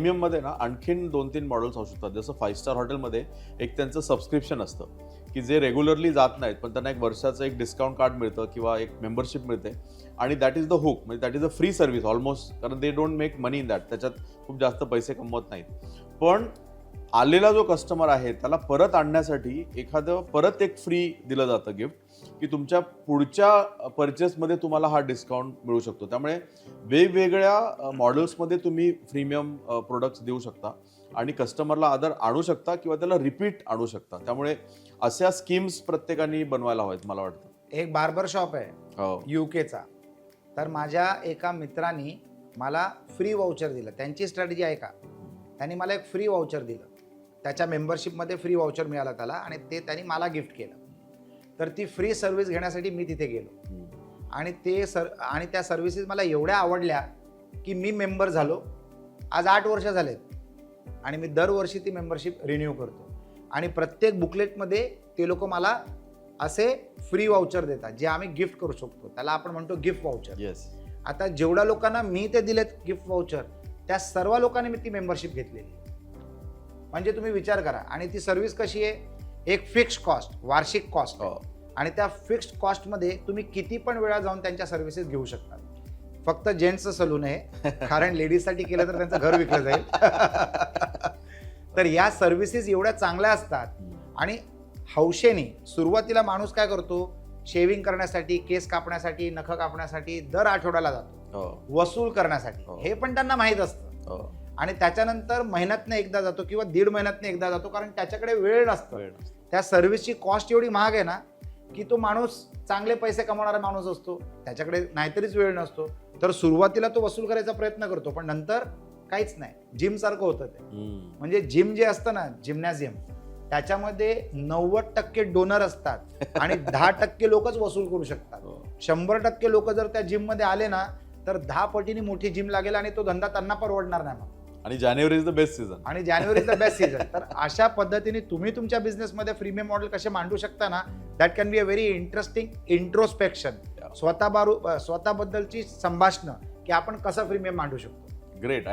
प्रीमियममध्ये ना आणखीन 2-3 मॉडेल्स असू शकतात. जसं 5 स्टार हॉटेलमध्ये एक त्यांचं सबस्क्रिप्शन असतं की जे रेग्युलरली जात नाहीत पण त्यांना एक वर्षाचं एक डिस्काउंट कार्ड मिळतं किंवा एक मेंबरशिप मिळते आणि दॅट इज द हुक, म्हणजे that is a free service almost, कारण they don't make money in that, त्याच्यात खूप जास्त पैसे कमवत नाहीत. पण आलेला जो कस्टमर आहे त्याला परत आणण्यासाठी एखादं परत एक फ्री दिलं जातं गिफ्ट की तुमच्या पुढच्या परचेसमध्ये तुम्हाला हा डिस्काउंट मिळू शकतो. त्यामुळे वेगवेगळ्या मॉडेल्समध्ये तुम्ही प्रीमियम प्रोडक्ट्स देऊ शकता आणि कस्टमरला आदर आणू शकता किंवा त्याला रिपीट आणू शकता. त्यामुळे अशा स्कीम्स प्रत्येकाने बनवायला हव्यात मला वाटतं. एक बार्बर शॉप आहे युकेचा, तर माझ्या एका मित्रांनी मला फ्री वाउचर दिलं. त्यांची स्ट्रॅटेजी आहे का, त्यांनी मला एक फ्री वाउचर दिलं, त्याच्या मेंबरशिपमध्ये फ्री वाउचर मिळाला त्याला आणि ते त्यांनी मला गिफ्ट केलं. तर ती फ्री सर्व्हिस घेण्यासाठी मी तिथे गेलो आणि आणि त्या सर्व्हिसेस मला एवढ्या आवडल्या की मी मेंबर झालो. आज 8 वर्ष झालेत आणि मी दरवर्षी ती मेंबरशिप रिन्यू करतो आणि प्रत्येक बुकलेटमध्ये ते लोक मला असे फ्री वाउचर देतात जे आम्ही गिफ्ट करू शकतो. त्याला आपण म्हणतो गिफ्ट वाउचर. येस. आता जेवढ्या लोकांना मी ते दिलेत गिफ्ट वाउचर त्या सर्व लोकांनी मी ती मेंबरशिप घेतलेली. म्हणजे तुम्ही विचार करा. आणि ती सर्व्हिस कशी आहे, एक फिक्स्ड कॉस्ट, वार्षिक कॉस्ट आणि त्या फिक्स्ड कॉस्टमध्ये तुम्ही किती पण वेळा जाऊन त्यांच्या सर्व्हिसेस घेऊ शकता. फक्त जेंट्सचं सलून आहे, कारण लेडीजसाठी केलं तर त्यांचं घर विकलं जाईल. तर या सर्व्हिसेस एवढ्या चांगल्या असतात आणि हौशेने सुरुवातीला माणूस काय करतो, शेविंग करण्यासाठी, केस कापण्यासाठी, नख कापण्यासाठी दर आठवड्याला जातो वसूल करण्यासाठी. हे पण त्यांना माहीत असतं आणि त्याच्यानंतर महिन्यातनं एकदा जातो किंवा 1.5 महिन्यातनं एकदा जातो, कारण त्याच्याकडे वेळ नसतो. त्या सर्व्हिसची कॉस्ट एवढी महाग आहे ना की तो माणूस चांगले पैसे कमवणारा माणूस असतो, त्याच्याकडे नाहीतरीच वेळ नसतो. तर सुरुवातीला तो वसूल करायचा प्रयत्न करतो पण नंतर काहीच नाही. जिम सारखं होतं ते. म्हणजे जिम जे असतं ना, जिम्नॅझियम, त्याच्यामध्ये 90% डोनर असतात आणि 10% लोकच वसूल करू शकतात. 100% लोक जर त्या जिम मध्ये आले ना तर 10 पटीने मोठी जिम लागेल आणि तो धंदा त्यांना परवडणार नाही. मग आणि जानेवारी इज द बेस्ट सीझन. आणि जानेवारी इज द बेस्ट सीझन. तर अशा पद्धतीने तुम्ही तुमच्या बिझनेसमध्ये फ्रीमियम मॉडेल कसे मांडू शकता ना, that can be a very interesting introspection. स्वतःबद्दलची संभाषणं की आपण कसं फ्रीमियम मांडू शकतो. ग्रेट.